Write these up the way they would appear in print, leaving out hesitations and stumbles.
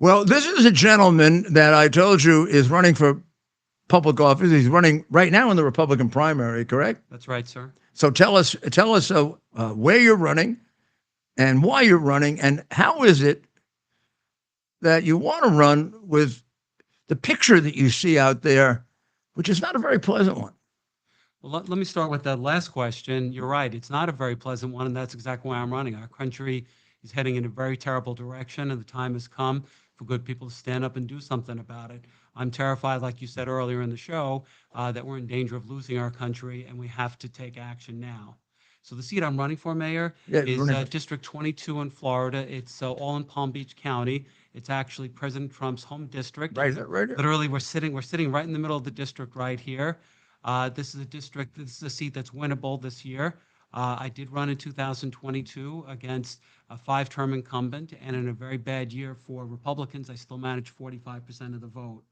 Well, this is a gentleman that I told you is running for public office. He's running right now in the Republican primary, correct? That's right, sir. So tell us where you're running and why you're running, and how is it that you want to run with the picture that you see out there, which is not a very pleasant one. Well, let me start with that last question. You're right. It's not a very pleasant one, and that's exactly why I'm running. Our country is heading in a very terrible direction, and the time has come for good people to stand up and do something about it. I'm terrified, like you said earlier in the show, that we're in danger of losing our country, and we have to take action now. So the seat I'm running for, Mayor, is District 22 in Florida. It's all in Palm Beach County. It's actually President Trump's home district. Right. Literally, we're sitting right in the middle of the district right here. This is a seat that's winnable this year. I did run in 2022 against a 5-term incumbent, and in a very bad year for Republicans, I still managed 45% of the vote.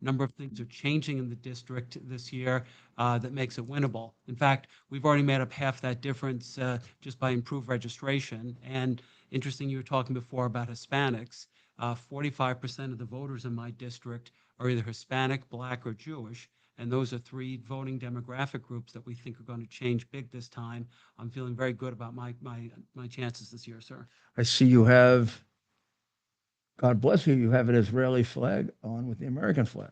A number of things are changing in the district this year that makes it winnable. In fact, we've already made up half that difference just by improved registration. And interesting, you were talking before about Hispanics. 45% of the voters in my district are either Hispanic, Black, or Jewish. And those are 3 voting demographic groups that we think are going to change big this time. I'm feeling very good about my chances this year, sir. I see you have, God bless you, you have an Israeli flag on with the American flag.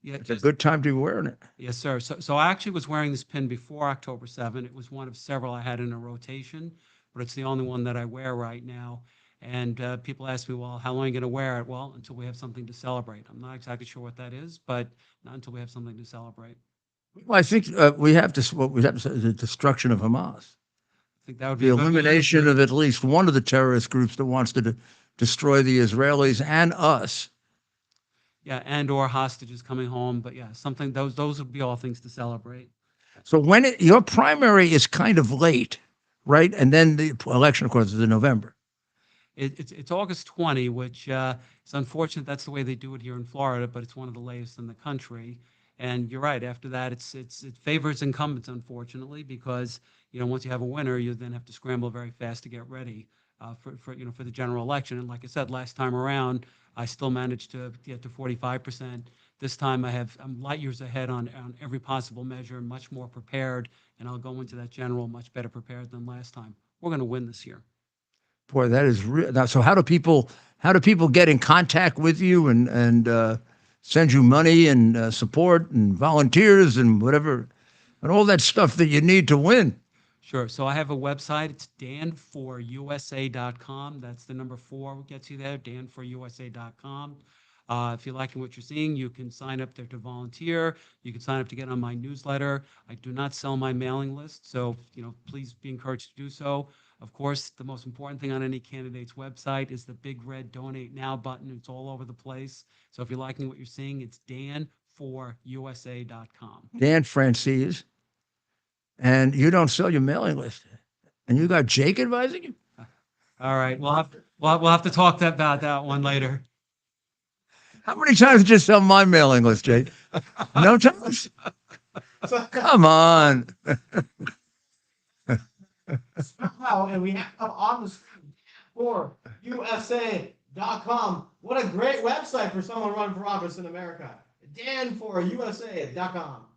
Yeah, it's a good time to be wearing it. Yes, sir. So I actually was wearing this pin before October 7. It was one of several I had in a rotation, but it's the only one that I wear right now. And people ask me, well, how long are you going to wear it? Well, until we have something to celebrate. I'm not exactly sure what that is, but not until we have something to celebrate. Well, I think we have to say the destruction of Hamas. I think that would be the elimination of at least one of the terrorist groups that wants to destroy the Israelis and us. Yeah, and or hostages coming home. But yeah, something those would be all things to celebrate. So your primary is kind of late, right? And then the election, of course, is in November. It's August 20, which is unfortunate. That's the way they do it here in Florida, but it's one of the latest in the country. And you're right. After that, it favors incumbents, unfortunately, because once you have a winner, you then have to scramble very fast to get ready for the general election. And like I said, last time around, I still managed to get to 45%. This time, I'm light years ahead on every possible measure, much more prepared, and I'll go into that general much better prepared than last time. We're going to win this year. Boy, that is real. Now, so how do people get in contact with you and send you money and support and volunteers and whatever and all that stuff that you need to win? Sure. So I have a website. It's dan4usa.com. That's the number 4 gets you there, dan4usa.com. If you're liking what you're seeing, you can sign up there to volunteer. You can sign up to get on my newsletter. I do not sell my mailing list, so please be encouraged to do so. Of course, the most important thing on any candidate's website is the big red Donate Now button. It's all over the place. So if you're liking what you're seeing, it's dan4usa.com. Dan Franzese. And you don't sell your mailing list. And you got Jake advising you? All right. We'll have to talk about that one later. How many times did you sell my mailing list, Jake? No times? Come on. And we have up on the screen for USA.com. What a great website for someone running for office in America. Dan4USA.com.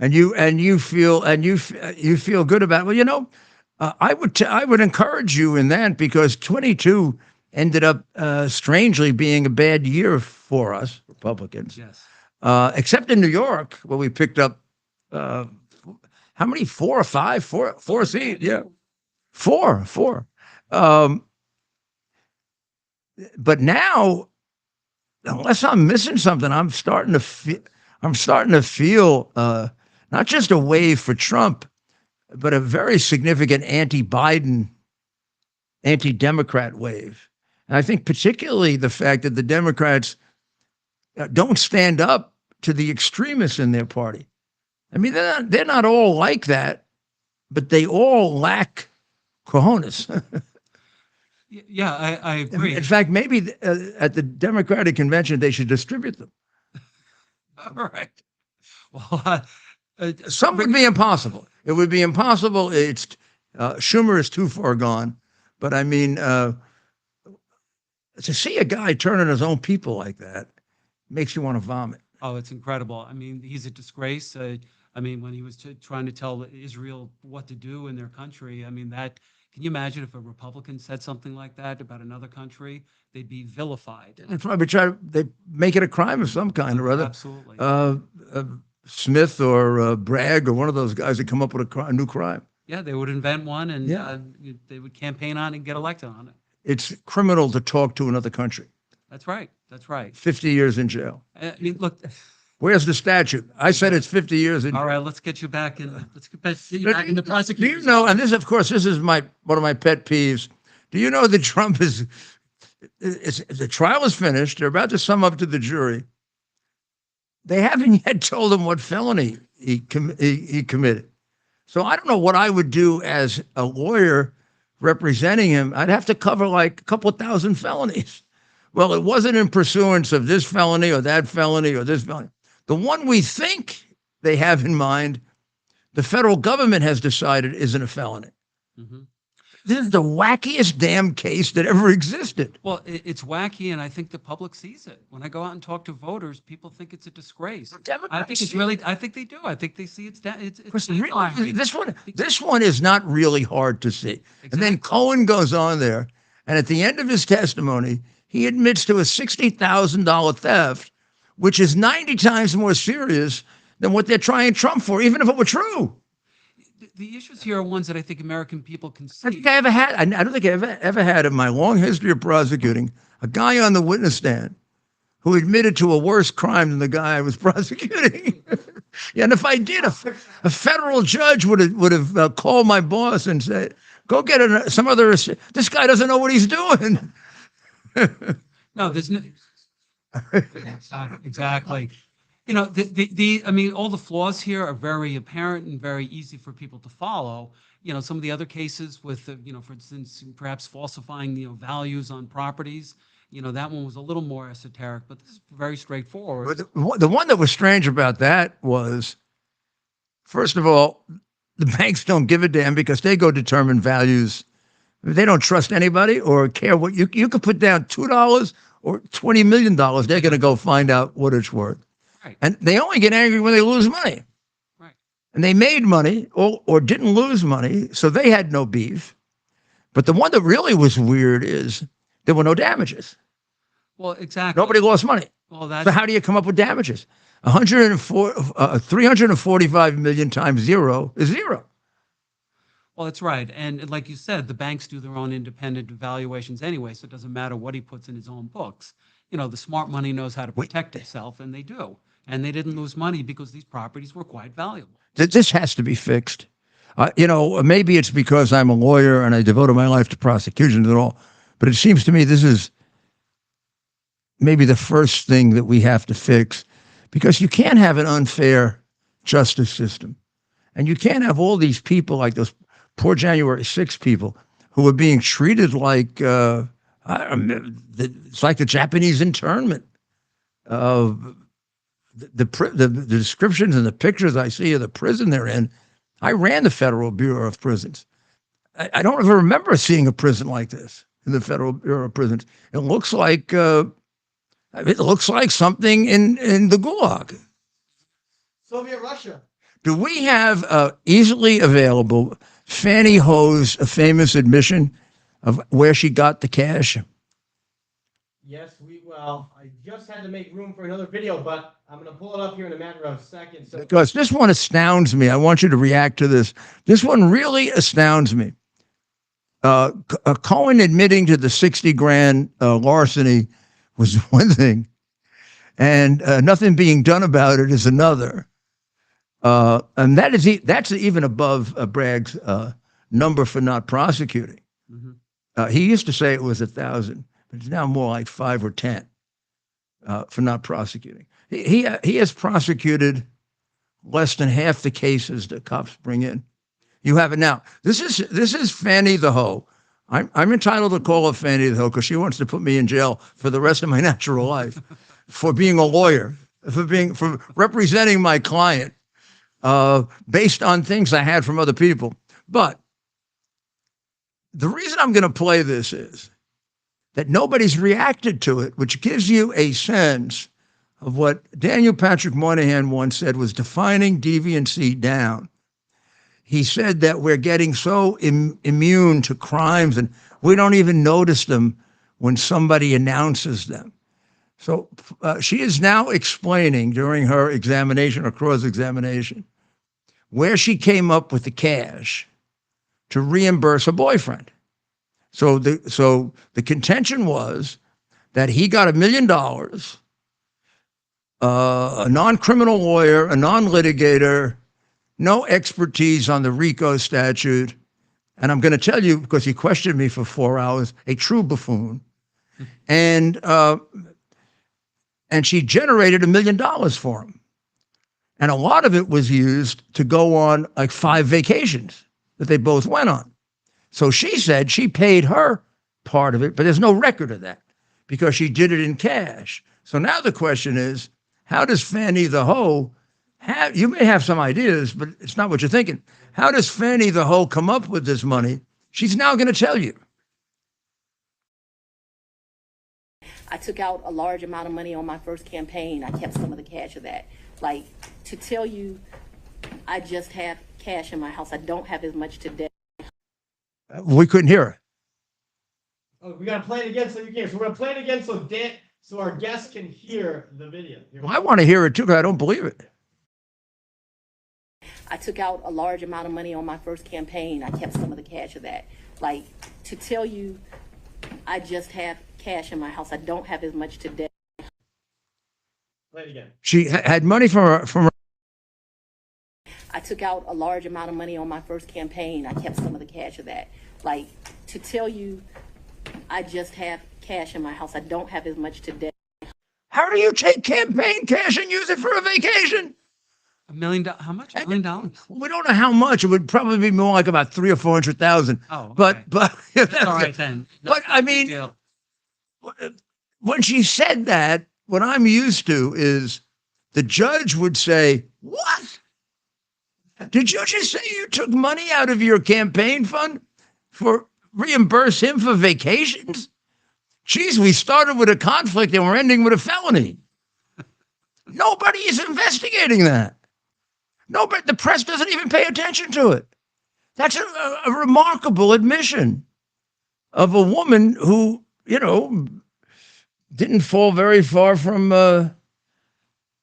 And you feel good about it. Well, I would encourage you in that, because 22 ended up strangely being a bad year for us Republicans. Yes. Except in New York, where we picked up how many? 4 or 5? 4 seats. Yeah. 4. But now, unless I'm missing something, I'm starting to feel not just a wave for Trump, but a very significant anti-Biden, anti-Democrat wave. And I think particularly the fact that the Democrats don't stand up to the extremists in their party. I mean, they're not all like that, but they all lack cojones. Yeah, I agree. In fact, maybe at the Democratic convention, they should distribute them. All right. Well, some would be impossible. It would be impossible. Schumer is too far gone. But I mean, to see a guy turn on his own people like that makes you want to vomit. Oh, it's incredible. I mean, he's a disgrace. I mean, when he was trying to tell Israel what to do in their country, I mean, can you imagine if a Republican said something like that about another country? They'd be vilified. That's why they make it a crime of some kind or other. Absolutely. Smith or Bragg or one of those guys that come up with a new crime. Yeah, they would invent one and Yeah. they would campaign on it and get elected on it. It's criminal to talk to another country. That's right. That's right. 50 years in jail. I mean, look. Where's the statute? I said it's 50 years in jail. All right, let's get you back in. Let's get you back in the prosecution. Do you know? And this, of course, this is one of my pet peeves. Do you know that Trump the trial is finished? They're about to sum up to the jury. They haven't yet told him what felony he committed. So I don't know what I would do as a lawyer representing him. I'd have to cover like a couple of thousand felonies. Well, it wasn't in pursuance of this felony or that felony or this felony. The one we think they have in mind, the federal government has decided isn't a felony. Mm-hmm. This is the wackiest damn case that ever existed. Well, it's wacky, and I think the public sees it. When I go out and talk to voters, people think it's a disgrace. I think it's really. I think they do. I think they see it's really, this one is not really hard to see. Exactly. And then Cohen goes on there, and at the end of his testimony, he admits to a $60,000 theft, which is 90 times more serious than what they're trying Trump for, even if it were true. The issues here are ones that I think American people can see. I don't think I ever had in my long history of prosecuting a guy on the witness stand who admitted to a worse crime than the guy I was prosecuting. Yeah, and if I did, a federal judge would have called my boss and said, "Go get some other. This guy doesn't know what he's doing." No, there's no. Exactly. You know, I mean, all the flaws here are very apparent and very easy for people to follow. You know, some of the other cases with, you know, for instance, perhaps falsifying, values on properties, that one was a little more esoteric, but this is very straightforward. But the one that was strange about that was, first of all, the banks don't give a damn because they go determine values. They don't trust anybody or care what you could put down $2 or $20 million. They're going to go find out what it's worth. Right. And they only get angry when they lose money. Right. And they made money or didn't lose money, so they had no beef. But the one that really was weird is there were no damages. Well, exactly. Nobody lost money. Well, that's So how do you come up with damages? 345 million times zero is zero. Well, that's right. And like you said, the banks do their own independent evaluations anyway, so it doesn't matter what he puts in his own books. The smart money knows how to protect itself, and they do. And they didn't lose money because these properties were quite valuable. This has to be fixed. Maybe it's because I'm a lawyer and I devoted my life to prosecutions and all, but it seems to me this is maybe the first thing that we have to fix, because you can't have an unfair justice system. And you can't have all these people like those poor January 6 people who are being treated like, it's like the Japanese internment. The descriptions and the pictures I see of the prison they're in. I ran the Federal Bureau of Prisons. I don't ever remember seeing a prison like this in the Federal Bureau of Prisons. It looks like something in the Gulag. Soviet Russia. Do we have easily available Fanny Ho's famous admission of where she got the cash? Yes, I just had to make room for another video, but I'm going to pull it up here in a matter of seconds. So Because this one astounds me. I want you to react to this. This one really astounds me. Cohen admitting to the 60 grand larceny was one thing, and nothing being done about it is another. And that's even above Bragg's number for not prosecuting. Mm-hmm. He used to say it was 1,000, but it's now more like 5 or 10 for not prosecuting. He has prosecuted less than half the cases that cops bring in. You have it now. This is Fanny the Ho. I'm entitled to call her Fanny the Ho because she wants to put me in jail for the rest of my natural life for being a lawyer, for representing my client based on things I had from other people. But the reason I'm going to play this is that nobody's reacted to it, which gives you a sense of what Daniel Patrick Moynihan once said was defining deviancy down. He said that we're getting so immune to crimes and we don't even notice them when somebody announces them. So she is now explaining during her examination or cross-examination where she came up with the cash to reimburse her boyfriend. So the contention was that he got $1 million, a non-criminal lawyer, a non-litigator, no expertise on the RICO statute. And I'm going to tell you, because he questioned me for 4 hours, a true buffoon. And she generated $1 million for him. And a lot of it was used to go on like 5 vacations that they both went on. So she said she paid her part of it, but there's no record of that because she did it in cash. So now the question is, how does Fannie the Hoe have, you may have some ideas, but it's not what you're thinking. How does Fannie the Hoe come up with this money? She's now going to tell you. I took out a large amount of money on my first campaign. I kept some of the cash of that. Like, to tell you, I just have cash in my house. I don't have as much today. We couldn't hear her. Oh, we gotta play it again so you can. So we're gonna play it again so our guests can hear the video. Well, I want to hear it too, because I don't believe it. I took out a large amount of money on my first campaign. I kept some of the cash of that. Like, to tell you, I just have cash in my house. I don't have as much today. Play it again. She had money from her. I took out a large amount of money on my first campaign. I kept some of the cash of that. Like, to tell you, I just have cash in my house. I don't have as much today. How do you take campaign cash and use it for a vacation? $1 million, how much? $1 million? We don't know how much. It would probably be more like about 300,000 or 400,000. Oh, okay. But That's all right then. But I mean, Deal. when she said that, what I'm used to is the judge would say, "What? Did you just say you took money out of your campaign fund for reimburse him for vacations? Geez, we started with a conflict and we're ending with a felony." Nobody is investigating that. Nobody, the press doesn't even pay attention to it. That's a remarkable admission of a woman who, you know, didn't fall very far from, the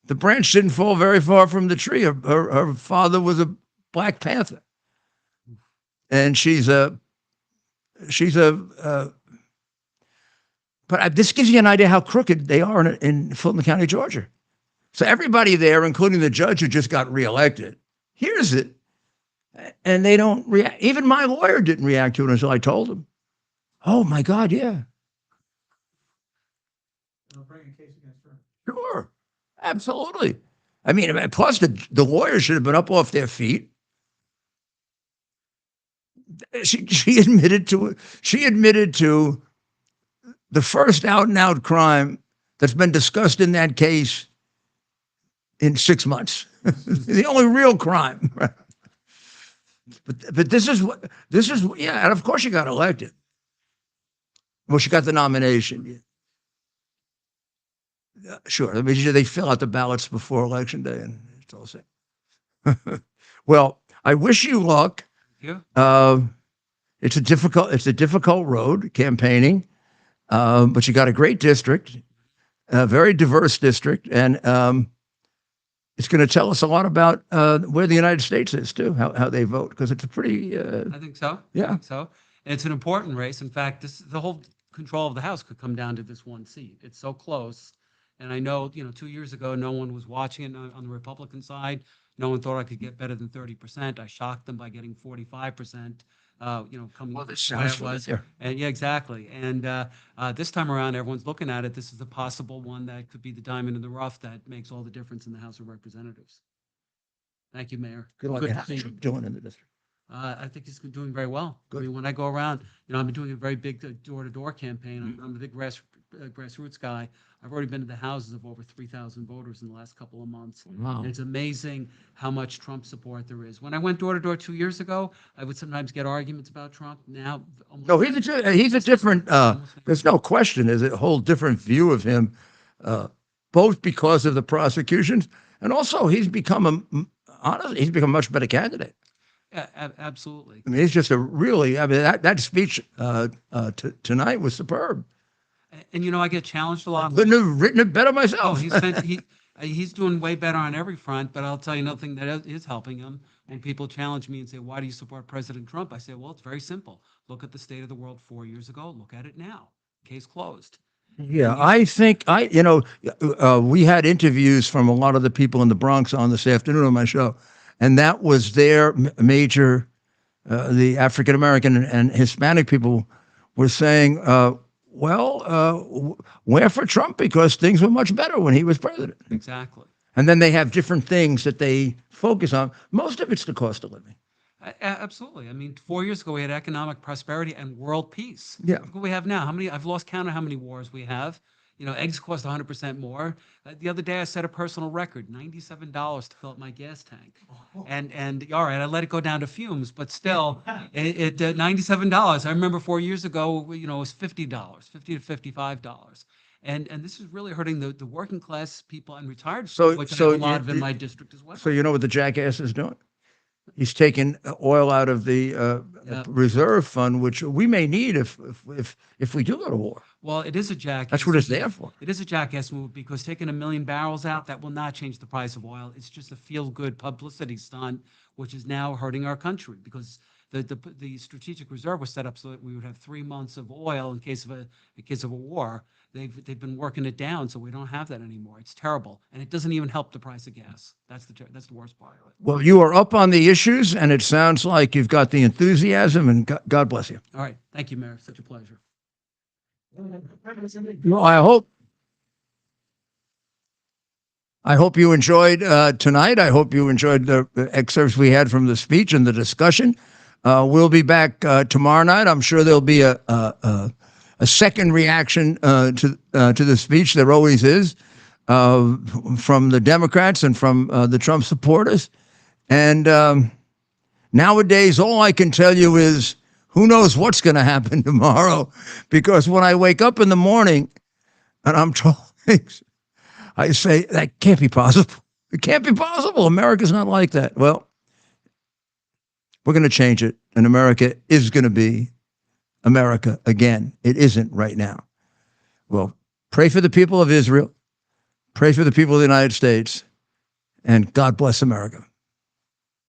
branch didn't fall very far from the tree. Her father was a Black Panther. And but this gives you an idea how crooked they are in Fulton County, Georgia. So everybody there, including the judge who just got reelected, hears it, and they don't react. Even my lawyer didn't react to it until I told him. Oh my God, yeah. They'll bring a case against her. Sure, absolutely. I mean, plus the lawyers should have been up off their feet. She admitted to it. She admitted to the first out and out crime that's been discussed in that case in 6 months. The only real crime. But this is yeah, and of course she got elected. Well, she got the nomination. Yeah, sure. I mean, they fill out the ballots before election day, and it's all set. Well, I wish you luck. Yeah. It's a difficult road campaigning, but you got a great district, a very diverse district, and it's going to tell us a lot about where the United States is too, how they vote, because it's a pretty. I think so. Yeah. I think so. And it's an important race. In fact, the whole control of the House could come down to this one seat. It's so close. And I know, 2 years ago, no one was watching it on the Republican side. No one thought I could get better than 30%. I shocked them by getting 45%. Coming. Well, this sounds familiar. And yeah, exactly. And this time around, everyone's looking at it. This is a possible one that could be the diamond in the rough that makes all the difference in the House of Representatives. Thank you, Mayor. Good luck. Good to How's see he you. doing in the district? I think he's doing very well. Good. I mean, when I go around, I've been doing a very big door-to-door campaign. I'm a big grassroots guy. I've already been to the houses of over 3,000 voters in the last couple of months. Wow. And it's amazing how much Trump support there is. When I went door to door 2 years ago, I would sometimes get arguments about Trump. Now, No, he's a different. There's no question. There's a whole different view of him, both because of the prosecutions and also he's become honestly, he's become a much better candidate. yeah, absolutely. I mean, he's just a really. I mean, that speech tonight was superb. And you know, I get challenged a lot. Couldn't have written it better Oh, myself. he's doing way better on every front. But I'll tell you another thing that is helping him. When people challenge me and say, "Why do you support President Trump?" I say, "Well, it's very simple. Look at the state of the world 4 years ago. Look at it now. Case closed." Yeah, I think we had interviews from a lot of the people in the Bronx on this afternoon on my show, and that was their major. The African American and Hispanic people were saying, we're for Trump because things were much better when he was president. Exactly. And then they have different things that they focus on. Most of it's the cost of living. Absolutely. I mean, 4 years ago, we had economic prosperity and world peace. Yeah. Look what we have now. I've lost count of how many wars we have. You know, eggs cost 100% more. The other day, I set a personal record, $97 to fill up my gas tank. And all right, I let it go down to fumes, but still, it $97. I remember 4 years ago, you know, it was $50, $50 to $55. And this is really hurting the working class people and retired people, which I have a lot of in my district as well. So you know what the jackass is doing? He's taking oil out of the reserve fund, which we may need if we do go to war. Well, it is a jackass. That's what it's there for. It is a jackass move because taking 1 million barrels out, that will not change the price of oil. It's just a feel-good publicity stunt, which is now hurting our country because the strategic reserve was set up so that we would have 3 months of oil in case of a war. They've been working it down, so we don't have that anymore. It's terrible, and it doesn't even help the price of gas. That's the worst part of it. Well, you are up on the issues, and it sounds like you've got the enthusiasm, and God bless you. All right, thank you, Mayor. Such a pleasure. Well, I hope you enjoyed tonight. I hope you enjoyed the excerpts we had from the speech and the discussion. We'll be back tomorrow night. I'm sure there'll be a second reaction to the speech. There always is from the Democrats and from the Trump supporters. And nowadays, all I can tell you is who knows what's going to happen tomorrow? Because when I wake up in the morning and I'm told things, I say, that can't be possible. It can't be possible. America's not like that. Well, we're going to change it, and America is going to be America again. It isn't right now. Well, pray for the people of Israel. Pray for the people of the United States. And God bless America.